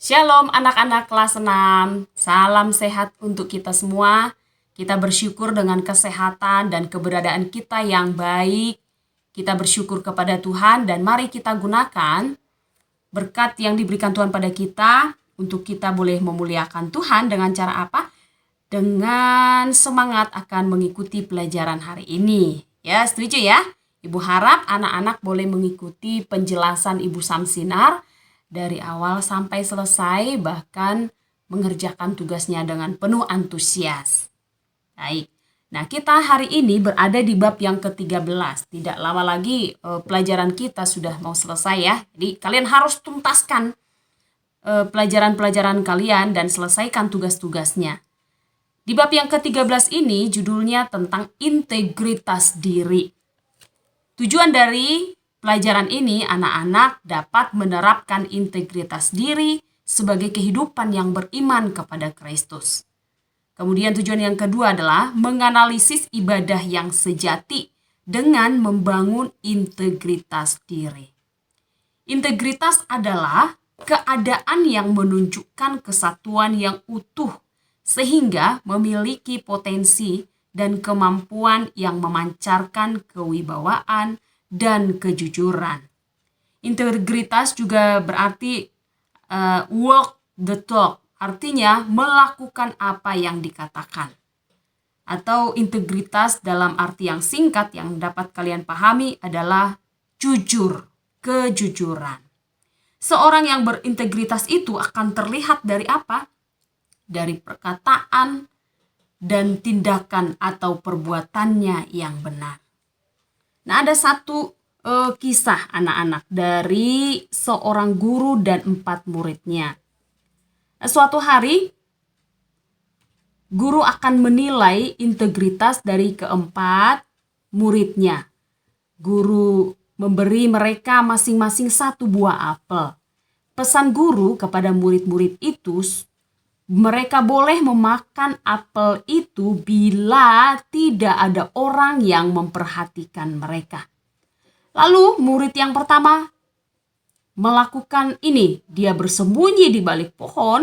Shalom anak-anak kelas 6. Salam sehat untuk kita semua. Kita bersyukur dengan kesehatan dan keberadaan kita yang baik. Kita bersyukur kepada Tuhan dan mari kita gunakan berkat yang diberikan Tuhan pada kita untuk kita boleh memuliakan Tuhan dengan cara apa? Dengan semangat akan mengikuti pelajaran hari ini. Ya, setuju ya? Ibu harap anak-anak boleh mengikuti penjelasan Ibu Samsinar dari awal sampai selesai, bahkan mengerjakan tugasnya dengan penuh antusias. Baik, nah kita hari ini berada di bab yang ke-13. Tidak lama lagi pelajaran kita sudah mau selesai ya. Jadi kalian harus tuntaskan pelajaran-pelajaran kalian dan selesaikan tugas-tugasnya. Di bab yang ke-13 ini judulnya tentang integritas diri. Tujuan dari pelajaran ini, anak-anak dapat menerapkan integritas diri sebagai kehidupan yang beriman kepada Kristus. Kemudian tujuan yang kedua adalah menganalisis ibadah yang sejati dengan membangun integritas diri. Integritas adalah keadaan yang menunjukkan kesatuan yang utuh sehingga memiliki potensi dan kemampuan yang memancarkan kewibawaan dan kejujuran. Integritas juga berarti walk the talk, artinya melakukan apa yang dikatakan. Atau integritas dalam arti yang singkat yang dapat kalian pahami adalah jujur, kejujuran. Seorang yang berintegritas itu akan terlihat dari apa? Dari perkataan dan tindakan atau perbuatannya yang benar. Nah, ada satu kisah anak-anak dari seorang guru dan 4 muridnya. Suatu hari, guru akan menilai integritas dari keempat muridnya. Guru memberi mereka masing-masing 1 buah apel. Pesan guru kepada murid-murid itu, mereka boleh memakan apel itu bila tidak ada orang yang memperhatikan mereka. Lalu murid yang pertama melakukan ini. Dia bersembunyi di balik pohon.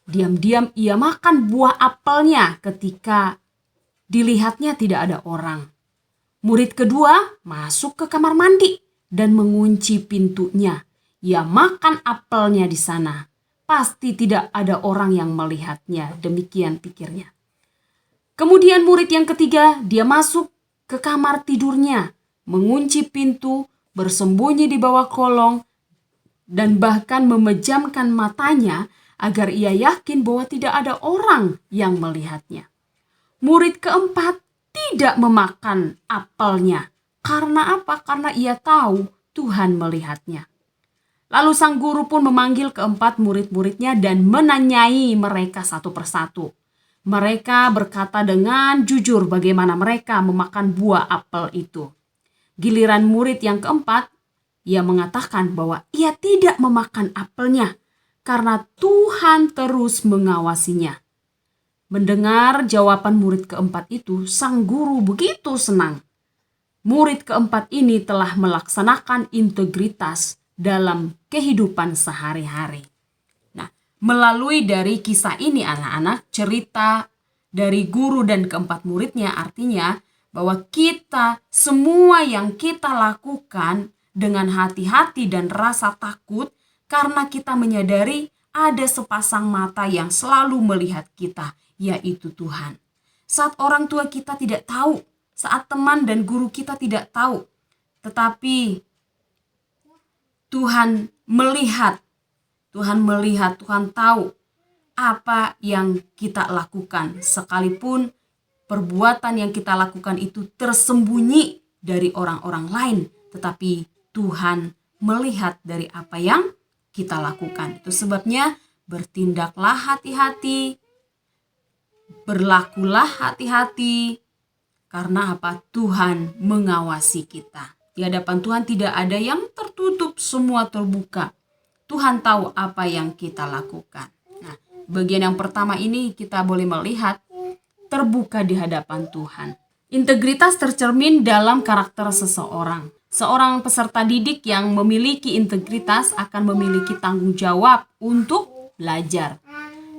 Diam-diam ia makan buah apelnya ketika dilihatnya tidak ada orang. Murid kedua masuk ke kamar mandi dan mengunci pintunya. Ia makan apelnya di sana. Pasti tidak ada orang yang melihatnya, demikian pikirnya. Kemudian murid yang ketiga, dia masuk ke kamar tidurnya, mengunci pintu, bersembunyi di bawah kolong, dan bahkan memejamkan matanya agar ia yakin bahwa tidak ada orang yang melihatnya. Murid keempat tidak memakan apelnya. Karena apa? Karena ia tahu Tuhan melihatnya. Lalu sang guru pun memanggil keempat murid-muridnya dan menanyai mereka satu persatu. Mereka berkata dengan jujur bagaimana mereka memakan buah apel itu. Giliran murid yang keempat, ia mengatakan bahwa ia tidak memakan apelnya karena Tuhan terus mengawasinya. Mendengar jawaban murid keempat itu, sang guru begitu senang. Murid keempat ini telah melaksanakan integritas dalam kehidupan sehari-hari. Nah, melalui dari kisah ini anak-anak, cerita dari guru dan keempat muridnya artinya bahwa kita semua yang kita lakukan dengan hati-hati dan rasa takut karena kita menyadari ada sepasang mata yang selalu melihat kita, yaitu Tuhan. Saat orang tua kita tidak tahu, saat teman dan guru kita tidak tahu, tetapi Tuhan melihat, Tuhan tahu apa yang kita lakukan. Sekalipun perbuatan yang kita lakukan itu tersembunyi dari orang-orang lain, tetapi Tuhan melihat dari apa yang kita lakukan. Itu sebabnya bertindaklah hati-hati, berlakulah hati-hati, karena apa? Tuhan mengawasi kita. Di hadapan Tuhan tidak ada yang tertutup, semua terbuka. Tuhan tahu apa yang kita lakukan. Nah, bagian yang pertama ini kita boleh melihat terbuka di hadapan Tuhan. Integritas tercermin dalam karakter seseorang. Seorang peserta didik yang memiliki integritas akan memiliki tanggung jawab untuk belajar.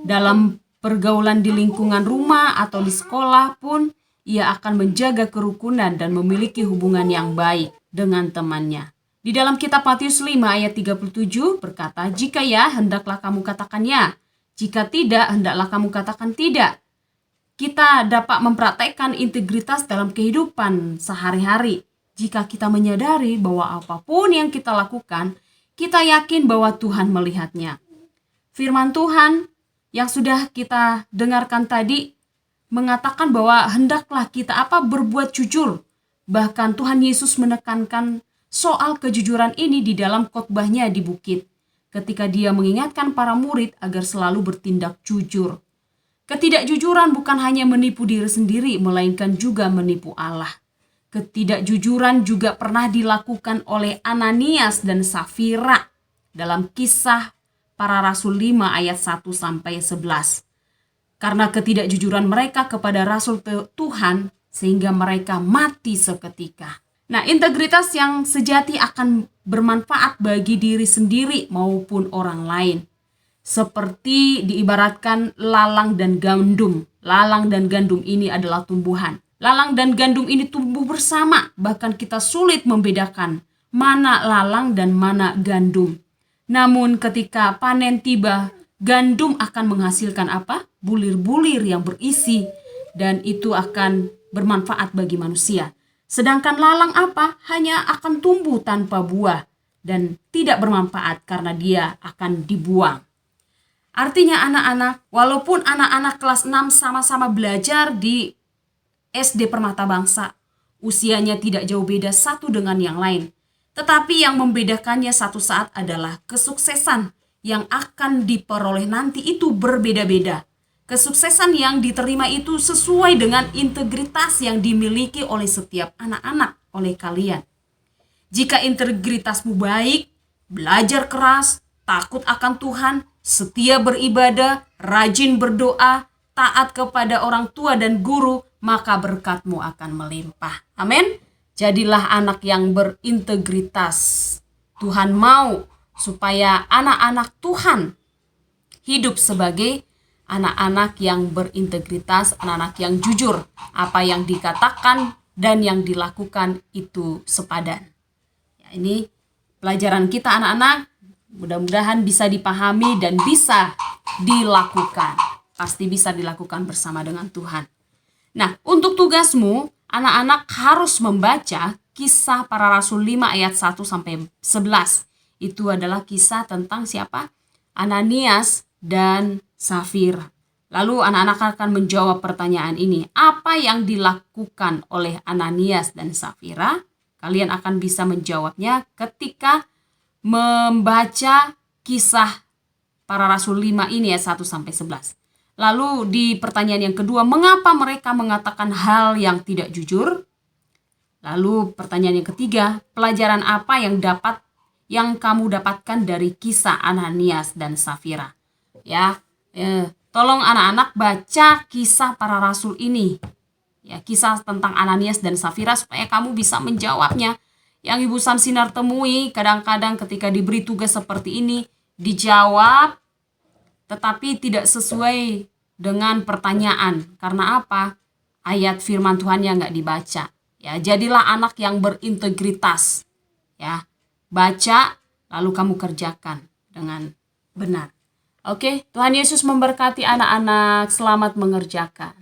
Dalam pergaulan di lingkungan rumah atau di sekolah pun, ia akan menjaga kerukunan dan memiliki hubungan yang baik dengan temannya. Di dalam kitab Matius 5 ayat 37 berkata, "Jika ya, hendaklah kamu katakan ya. Jika tidak, hendaklah kamu katakan tidak." Kita dapat mempraktekkan integritas dalam kehidupan sehari-hari jika kita menyadari bahwa apapun yang kita lakukan, kita yakin bahwa Tuhan melihatnya. Firman Tuhan yang sudah kita dengarkan tadi mengatakan bahwa hendaklah kita berbuat jujur. Bahkan Tuhan Yesus menekankan soal kejujuran ini di dalam khotbahnya di bukit, ketika dia mengingatkan para murid agar selalu bertindak jujur. Ketidakjujuran bukan hanya menipu diri sendiri, melainkan juga menipu Allah. Ketidakjujuran juga pernah dilakukan oleh Ananias dan Safira dalam Kisah Para Rasul 5 ayat 1-11. Karena ketidakjujuran mereka kepada Rasul Tuhan, sehingga mereka mati seketika. Nah, integritas yang sejati akan bermanfaat bagi diri sendiri maupun orang lain. Seperti diibaratkan lalang dan gandum. Lalang dan gandum ini adalah tumbuhan. Lalang dan gandum ini tumbuh bersama, bahkan kita sulit membedakan mana lalang dan mana gandum. Namun ketika panen tiba, gandum akan menghasilkan bulir-bulir yang berisi, dan itu akan bermanfaat bagi manusia. Sedangkan lalang hanya akan tumbuh tanpa buah dan tidak bermanfaat karena dia akan dibuang. Artinya anak-anak, walaupun anak-anak kelas 6 sama-sama belajar di SD Permata Bangsa, usianya tidak jauh beda satu dengan yang lain. Tetapi yang membedakannya satu saat adalah kesuksesan yang akan diperoleh nanti itu berbeda-beda. Kesuksesan yang diterima itu sesuai dengan integritas yang dimiliki oleh setiap anak-anak, oleh kalian. Jika integritasmu baik, belajar keras, takut akan Tuhan, setia beribadah, rajin berdoa, taat kepada orang tua dan guru, maka berkatmu akan melimpah. Amin. Jadilah anak yang berintegritas. Tuhan mau supaya anak-anak Tuhan hidup sebagai anak-anak yang berintegritas, anak-anak yang jujur. Apa yang dikatakan dan yang dilakukan itu sepadan. Ya, ini pelajaran kita anak-anak. Mudah-mudahan bisa dipahami dan bisa dilakukan. Pasti bisa dilakukan bersama dengan Tuhan. Nah, untuk tugasmu, anak-anak harus membaca Kisah Para Rasul 5 ayat 1-11. Itu adalah kisah tentang siapa? Ananias dan Safira. Lalu anak-anak akan menjawab pertanyaan ini. Apa yang dilakukan oleh Ananias dan Safira? Kalian akan bisa menjawabnya ketika membaca Kisah Para Rasul 5 ini ya 1-11. Lalu di pertanyaan yang kedua, mengapa mereka mengatakan hal yang tidak jujur? Lalu pertanyaan yang ketiga, pelajaran apa yang kamu dapatkan dari kisah Ananias dan Safira? Tolong anak-anak baca Kisah Para Rasul ini. Ya, kisah tentang Ananias dan Safira supaya kamu bisa menjawabnya. Yang Ibu Samsinar temui kadang-kadang ketika diberi tugas seperti ini, dijawab tetapi tidak sesuai dengan pertanyaan. Karena apa? Ayat firman Tuhannya nggak dibaca. Ya, jadilah anak yang berintegritas. Ya, baca lalu kamu kerjakan dengan benar. Oke, Tuhan Yesus memberkati anak-anak. Selamat mengerjakan.